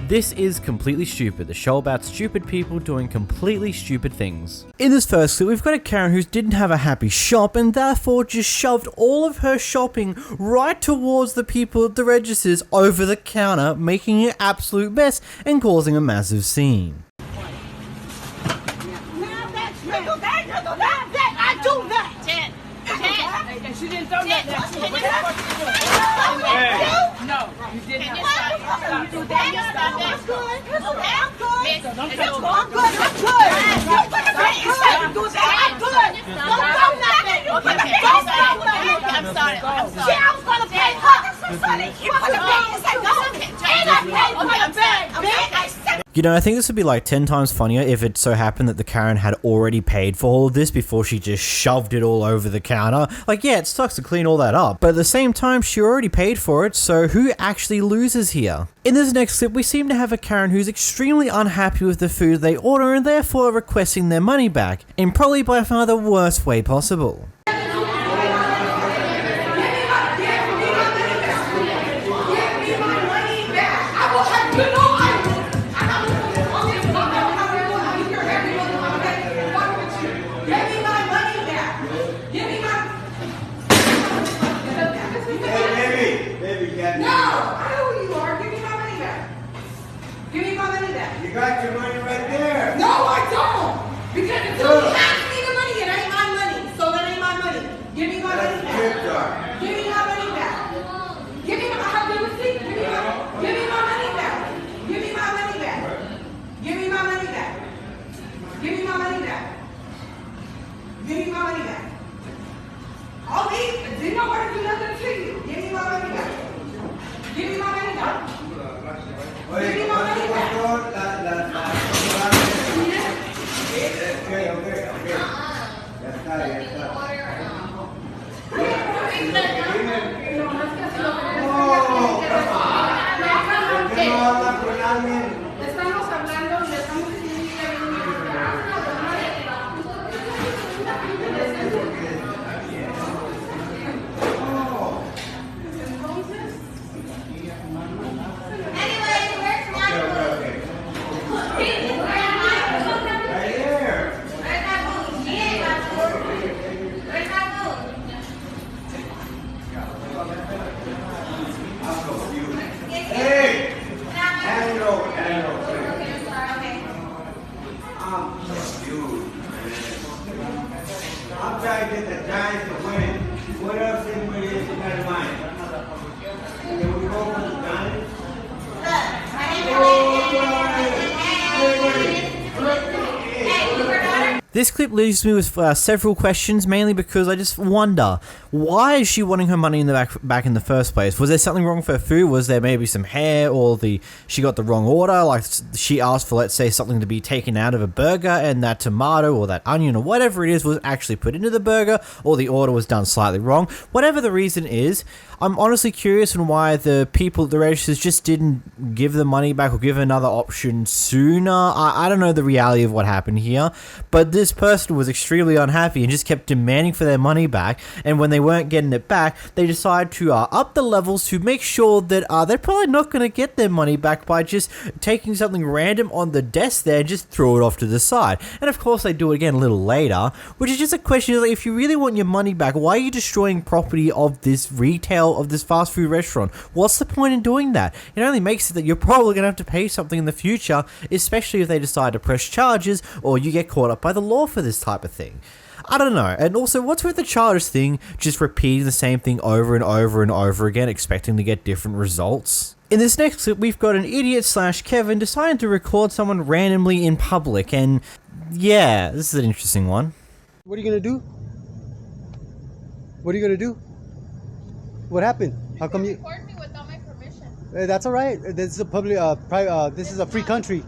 This is completely stupid, the show about stupid people doing completely stupid things. In this first clip, we've got a Karen who didn't have a happy shop and therefore just shoved all of her shopping right towards the people at the registers over the counter, making an absolute mess and causing a massive scene. She didn't throw that. No, you didn't. You do that. I'm good. I'm sorry. I was gonna pay her. You know, I think this would be like 10 times funnier if it so happened that the Karen had already paid for all of this before she just shoved it all over the counter. Like, yeah, it sucks to clean all that up, but at the same time, she already paid for it, so who actually loses here? In this next clip, we seem to have a Karen who's extremely unhappy with the food they order and therefore requesting their money back, in probably by far the worst way possible. You got your money right there. No, I don't. Because until you ask me the money, it ain't my money. So that ain't my money. Give me my money back. Give me my money back. Give me my receipt. Give me my money back. Give me my money back. Give me my money back. Give me my money back. Give me my money back. I'll leave. Didn't nobody do nothing to you. Give me my money back. Give me my money back. Give me my money back. Estamos hablando, le estamos diciendo que I'm trying to get the Giants to win. What else anybody else got in mind? Can we go for the Giants? This clip leaves me with several questions, mainly because I just wonder, why is she wanting her money in the back in the first place? Was there something wrong with her food? Was there maybe some hair, or she got the wrong order? Like, she asked for, let's say, something to be taken out of a burger, and that tomato or that onion or whatever it is was actually put into the burger, or the order was done slightly wrong. Whatever the reason is, I'm honestly curious on why the people at the registers just didn't give the money back or give another option sooner. I don't know the reality of what happened here, but this person was extremely unhappy and just kept demanding for their money back, and when they weren't getting it back, they decided to up the levels to make sure that they're probably not going to get their money back by just taking something random on the desk there and just throw it off to the side. And of course they do it again a little later, which is just a question of, like, if you really want your money back, why are you destroying property of this retail, of this fast food restaurant? What's the point in doing that? It only makes it that you're probably going to have to pay something in the future, especially if they decide to press charges or you get caught up by the law for this type of thing. I don't know. And also, what's with the charges thing, just repeating the same thing over and over and over again, expecting to get different results? In this next clip, we've got an idiot / Kevin deciding to record someone randomly in public, and yeah, this is an interesting one. What are you gonna do? What are you gonna do? What happened? How come you record me without my permission? That's all right. This is a public, this is a free country.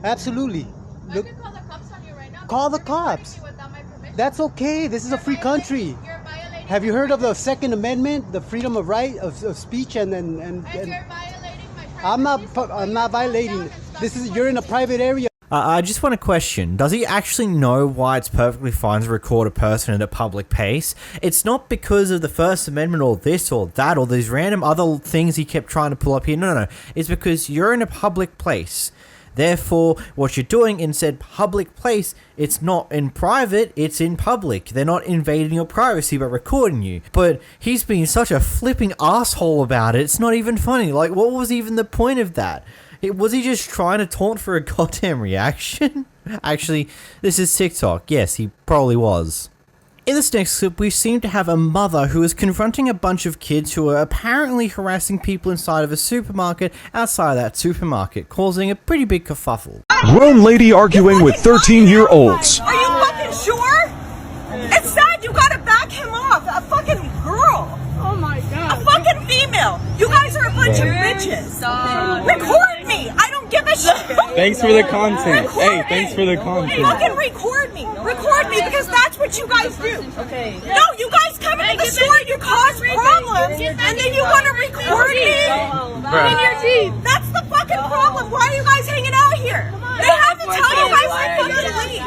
Absolutely. I can call the cops on you right now. Call the You're recording cops. me without my permission. That's okay. This is a free country. You're violating. Have you heard of the Second Amendment, the freedom of right of speech and And you're violating my privacy. I'm not violating. This is, you're in a private area. I just want to question, does he actually know why it's perfectly fine to record a person at a public pace? It's not because of the First Amendment or this or that or these random other things he kept trying to pull up here. No. It's because you're in a public place. Therefore, what you're doing in said public place, it's not in private, it's in public. They're not invading your privacy by recording you. But he's being such a flipping asshole about it, it's not even funny. Like, what was even the point of that? Was he just trying to taunt for a goddamn reaction? Actually, this is TikTok. Yes, he probably was. In this next clip, we seem to have a mother who is confronting a bunch of kids who are apparently harassing people inside of a supermarket outside of that supermarket, causing a pretty big kerfuffle. Grown lady arguing with 13-year-olds. Are you fucking sure? It's sad you gotta back him off. A fucking girl. Oh my god. A fucking female. You guys are a bunch of bitches. Record me. I don't give a shit. Thanks for the content. Hey, thanks for the content. Fucking record me. Record me because that's what you guys do. Okay. No, you guys come into the store, you cause problems, and then you want to record me? In your teeth. That's the fucking problem. Why are you guys hanging out here? They have to tell you guys to fucking leave.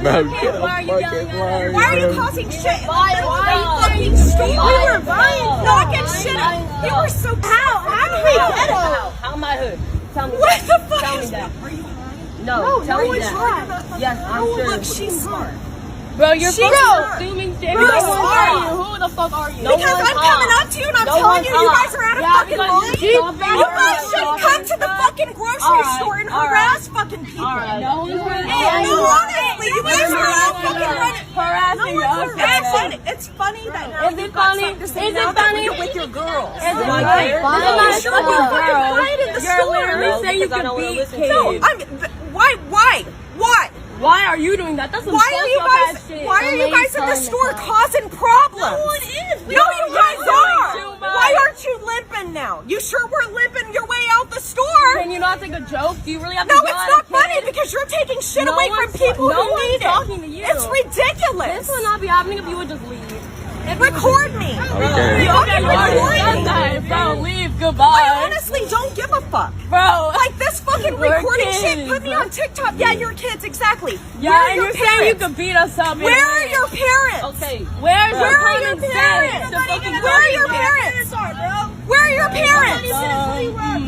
You have 4 kids. Why are you yelling at her? Why are you causing shit? Why are you fucking stupid? We were not getting shit. You were so how do we get it? How am I hood? Tell me What that. the fuck Tell me is that. No, tell me one's that. smart. Yes, I'm Oh, sure. look, she's smart. Bro, you're She's fucking smart. assuming shit. Bro, Who are smart. you? Who the fuck are you? No Because one's I'm coming up to you and I'm No telling you, one's you guys are out of Yeah, fucking because line. you You guys should come to the fucking grocery store and harass fucking people. No one's Hey, no, honestly, you guys are all fucking running. harassing us. It's funny that now Is it you've got funny? something to say Is now it that funny? you're with your girls. Is it Why funny? care? I'm No, not it's sure not you're girl. quiet in the You're store. literally saying you because I don't can wanna beat listen to kids. you. Why? Why are you doing that? That's some Why are you fucked up guys? ass shit. Why are you guys in the store causing problems? No one is. No, you guys doing are. too much. Why aren't you limping now? You sure were limping your way out the store? Can you not take a joke? Do you really have to No, yell it's at not a kid? funny because you're taking shit No away from one's- people no who one's need it. talking to you. It's ridiculous. This would not be happening if you would just leave. Record me. Okay. You fucking record me. Guys, bro, leave. I Goodbye. honestly don't give a fuck. Bro. Like this fucking We're recording shit kids. put me on TikTok. Yeah, you're kids, exactly. Yeah, Where are and your you're saying you parents? could beat us up. and Where are win. your parents? Okay. Where's Where your are your common parents? sense? to fucking Where are go your to parents? Where are your parents?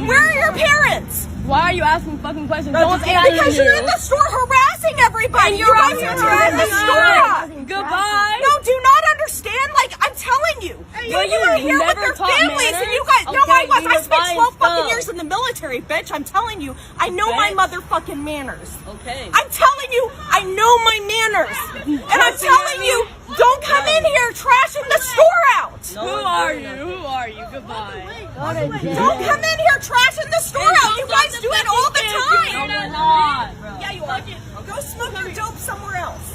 Where are your parents? Why are you asking fucking questions? No one's asking Because you. you're in the store harassing everybody. And You you're guys out are here tearing the harassing store us. up. Goodbye. No, do not understand. Like, I'm telling you. You Well, you were here with never your taught families and manners. you guys. No, Okay, I was. you I were spent buying 12 fucking stuff. years in the military, bitch. I'm telling you. I know my Bitch. motherfucking manners. Okay. I'm telling you, I know my manners. And I'm telling you, don't come in here trashing the store out. Who are you? Who are you? Goodbye. Don't come in here trashing the store out. You guys do it all the time. Not. Yeah, you are. Go smoke your dope somewhere else.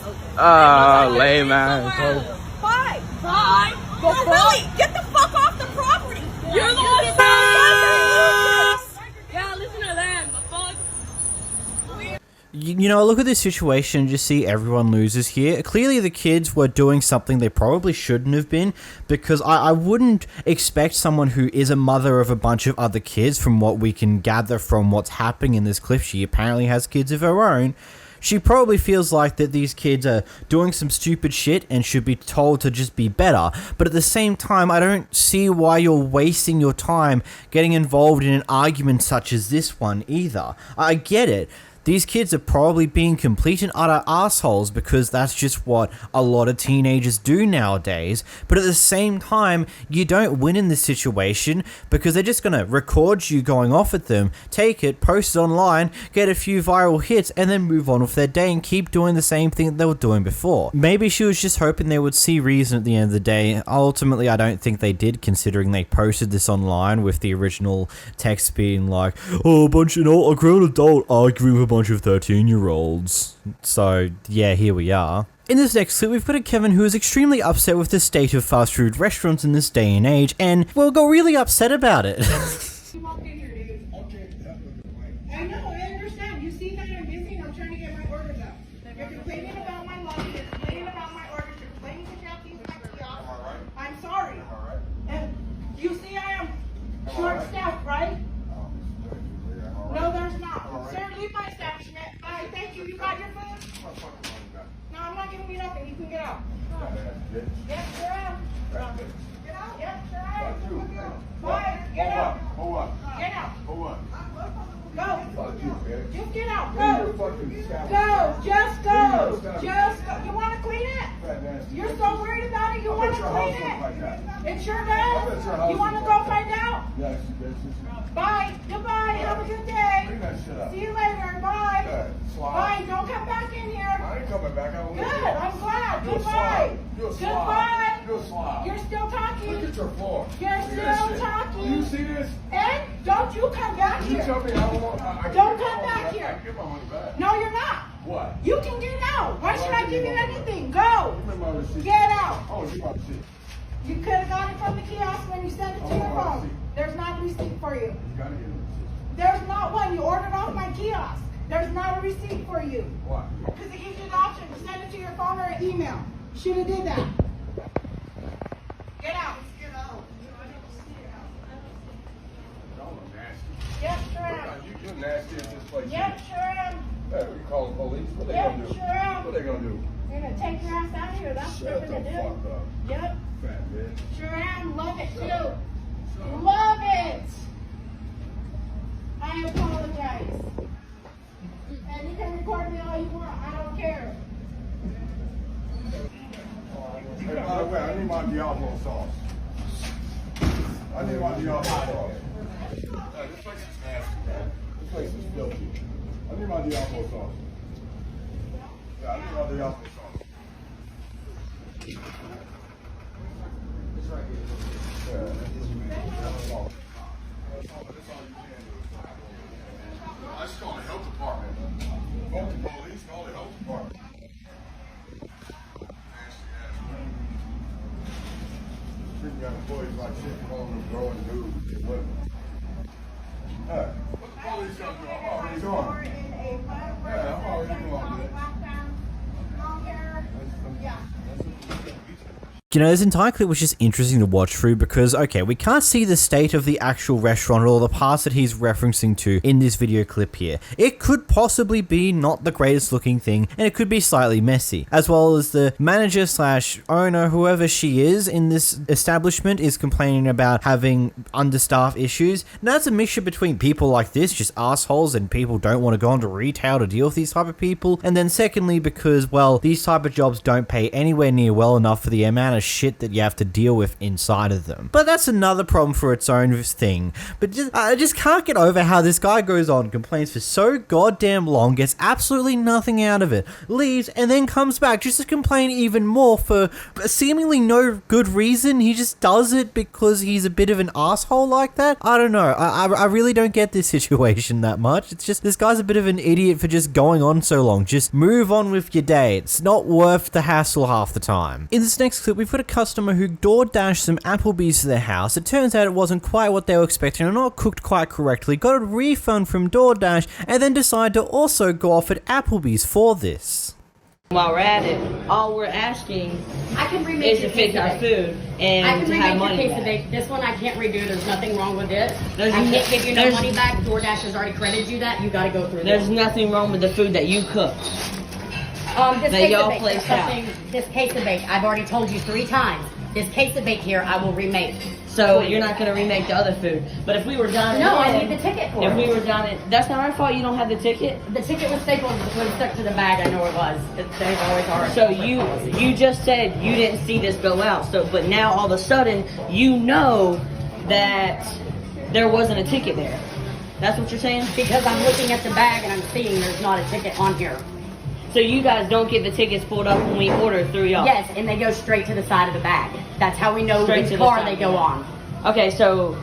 Lame man. Bye. Bye. No, really, get the fuck off the property. You're the one Get that the fuck Yeah, listen to them. The fuck? You know, look at this situation and just see everyone loses here. Clearly the kids were doing something they probably shouldn't have been, because I wouldn't expect someone who is a mother of a bunch of other kids, from what we can gather from what's happening in this clip. She apparently has kids of her own. She probably feels like that these kids are doing some stupid shit and should be told to just be better. But at the same time, I don't see why you're wasting your time getting involved in an argument such as this one either. I get it. These kids are probably being complete and utter assholes because that's just what a lot of teenagers do nowadays. But at the same time, you don't win in this situation because they're just gonna record you going off at them, take it, post it online, get a few viral hits, and then move on with their day and keep doing the same thing that they were doing before. Maybe she was just hoping they would see reason at the end of the day. Ultimately, I don't think they did, considering they posted this online with the original text being like, oh, a grown adult arguing with a bunch of 13-year-olds. So, yeah, here we are. In this next clip, we've got a Kevin who is extremely upset with the state of fast food restaurants in this day and age, and, well, got really upset about it. I know, I understand. You see that I'm busy and I'm trying to get my orders out. You're complaining about my lunch, you're complaining about my orders, you're complaining about these my kiosks. I'm sorry. And you see I am short-staffed, right? No, there's not. Sir, leave my establishment. Bye. Thank you. You got your food? No, I'm not giving you nothing. You can get out. Yep, sure am. Get out? Yep, sure am. Bye. Get out. Hold on. Get out. Hold on. Go. Fuck you, man. Just get out. You're Go. fucking establishment. Go. Just go. You're the Just go. You want to clean it? Fat nasty You're bitch. so worried about it. You I want bet to your clean house looks like that. it? It sure I bet your does. house You want to looks go like find that. out? Yes, you bitches. Bye. Goodbye. Have a good day. Bring that shit up. See you later. Bye. Yeah, slob. Bye. Don't come back in here. I ain't coming back. I don't Good. live here. I'm glad. You're a Goodbye. slob. You're a slob. Goodbye. You're a slob. You're still talking. Look at your floor. You're Look at that still shit. talking. Do you see this? And don't you come back You here. tell me I don't want. I can Don't get my come money back here. I can get my money back. No, you're not. What? You can get out. Why should I give you anything? Go. Give me my receipt. Get out. I want to get my receipt. You could have got it from the kiosk when you sent it to your phone. There's not a receipt for you. You gotta get a receipt. There's not one. You ordered off my kiosk. There's not a receipt for you. Why? Because it gives you the option to send it to your phone or an email. Should have did that. Get out. Get out. Y'all are nasty. Yep, sure am. You're nasty as this place. Yep, sure am. Hey, we call the police. What they Yep, gonna do? sure am. What they gonna do? You're gonna take your ass out of here. That's what Shut they're the gonna fuck do. up, Yep, fat bitch. sure am. Love it too. Love it. I apologize. And you can record me all you want. I don't care. Hey, by the way, I need my Diablo sauce. I need my Diablo sauce. Hey, this place is nasty, man. This place is filthy. I need my Diablo sauce. Yeah, I need my Diablo sauce. It's right here. Yeah. That's all. That's all you can do. I just call the health department. Call the police, call the health department. Treating young employees like shit, calling them growing dudes and women. Hey, what the police gonna do? I'm already going. Yeah, I'm already going, bitch. You know, this entire clip was just interesting to watch through because, okay, we can't see the state of the actual restaurant or the parts that he's referencing to in this video clip here. It could possibly be not the greatest looking thing, and it could be slightly messy, as well as the manager slash owner, whoever she is in this establishment, is complaining about having understaffed issues. Now, that's a mixture between people like this, just assholes, and people don't want to go into retail to deal with these type of people, and then secondly, because, well, these type of jobs don't pay anywhere near well enough for the amount of shit that you have to deal with inside of them. But that's another problem for its own thing. But I just can't get over how this guy goes on, complains for so goddamn long, gets absolutely nothing out of it, leaves, and then comes back just to complain even more for seemingly no good reason. He just does it because he's a bit of an asshole like that. I don't know. I really don't get this situation that much. It's just, this guy's a bit of an idiot for just going on so long. Just move on with your day. It's not worth the hassle half the time. In this next clip, we've got a customer who Doordashed some Applebee's to their house. It turns out it wasn't quite what they were expecting and not cooked quite correctly, got a refund from Doordash, and then decided to also go off at Applebee's for this. While we're at it, all we're asking I can remake is to your fix our quesadilla. food I and can to have remake money your back. quesadilla. This one I can't redo. There's nothing wrong with it. There's I no- can't give you no there's- money back. DoorDash has already credited you that. You got to go through There's this. nothing wrong with the food that you cooked. This that case y'all of bake, placed there's out. something- This case of bake, I've already told you 3 times. This case of bake here, I will remake. So you're not going to remake the other food. But if we were done No, I again, need the ticket for if it. we were done it, that's not our fault. You don't have the ticket. The ticket was stapled when stuck to the bag. I know it was. They always are. So you just said you didn't see this go out. So but now all of a sudden you know that there wasn't a ticket there. That's what you're saying? Because I'm looking at the bag and I'm seeing there's not a ticket on here. So you guys don't get the tickets pulled up when we order through y'all? Yes, and they go straight to the side of the bag. That's how we know Straight which to the car side they of go the on. bag. Okay, so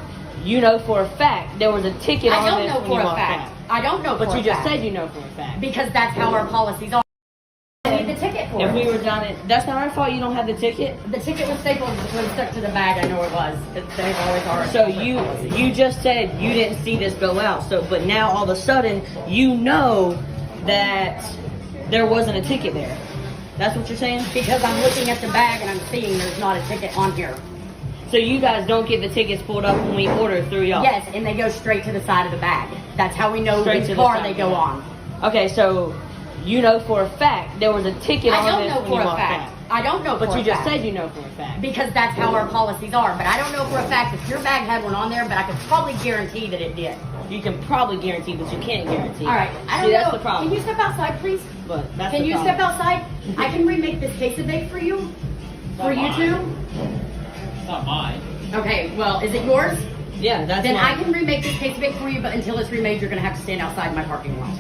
you know for a fact there was a ticket I on don't this know when for you a walked fact. out. I don't know But for you a just fact. said you know for a fact. Because that's how our policies are. I need the ticket for If it. we were done it, that's not our fault. You don't have the ticket. The ticket was stapled when stuck to the bag. I know it was. They always are. So you just said you didn't see this go out. So but now all of a sudden you know that there wasn't a ticket there. That's what you're saying? Because I'm looking at the bag and I'm seeing there's not a ticket on here. So So you guys don't get the tickets pulled up when we order through y'all? Yes, and they go straight to the side of the bag. That's how we know Straight which to the car side they of go the on. bag. Okay, so you know for a fact there was a ticket I on don't this know when for you a walked fact. out. I don't know But for you a just fact. said you know for a fact. Because that's how our policies are. But I don't know for a fact if your bag had one on there, but I could probably guarantee that it did. You can probably guarantee, but you can't guarantee. All right, I don't See, know. that's the problem. Can you step outside, please? But that's Can the you problem. step outside? I can remake this case of bait for you. For you two? It's not mine. Okay, well, is it yours? Yeah, that's Then mine. I can remake this case of bait for you, but until it's remade, you're gonna have to stand outside my parking lot.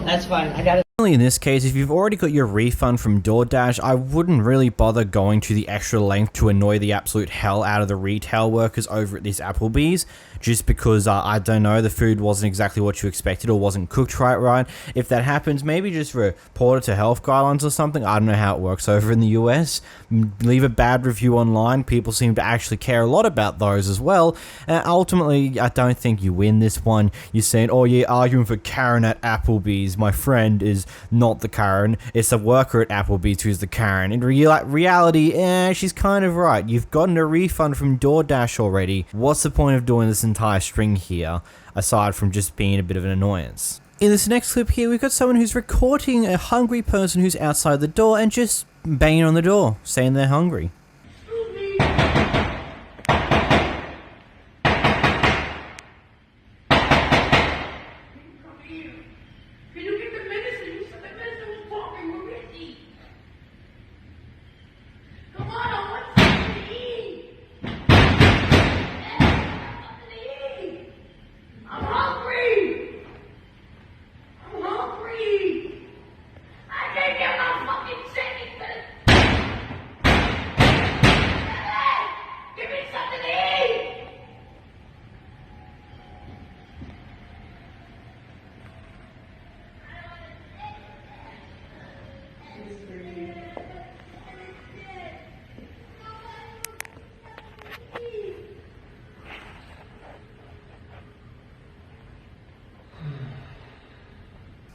That's fine. I got it. In this case, if you've already got your refund from Doordash, I wouldn't really bother going to the extra length to annoy the absolute hell out of the retail workers over at this Applebee's, just because, I don't know, the food wasn't exactly what you expected or wasn't cooked right. If that happens, maybe just report it to health guidelines or something. I don't know how it works over in the US. Leave a bad review online. People seem to actually care a lot about those as well. Ultimately, I don't think you win this one. You're saying, oh yeah, arguing for Karen at Applebee's. My friend is not the Karen. It's a worker at Applebee's who's the Karen. In reality, she's kind of right. You've gotten a refund from Doordash already. What's the point of doing this entire string here, aside from just being a bit of an annoyance? In this next clip here, we've got someone who's recording a hungry person who's outside the door and just banging on the door, saying they're hungry. Can you get the medicine? You said the medicine was talking already. Come on, I want something to eat. Something to eat. I'm hungry. I'm hungry. I can't get my fucking chicken. Give me something to eat.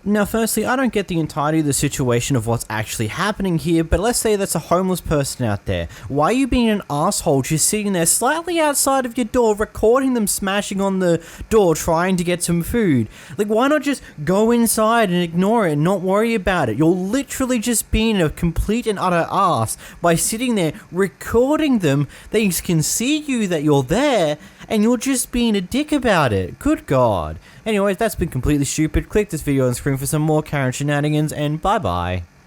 Now, firstly, I don't get the entirety of the situation of what's actually happening here, but let's say that's a homeless person out there. Why are you being an asshole just sitting there slightly outside of your door, recording them smashing on the door, trying to get some food? Like, why not just go inside and ignore it and not worry about it? You're literally just being a complete and utter ass by sitting there recording them. They can see you that you're there, and you're just being a dick about it. Good God. Anyways, that's been completely stupid. Click this video on the screen for some more Karen shenanigans, and bye-bye.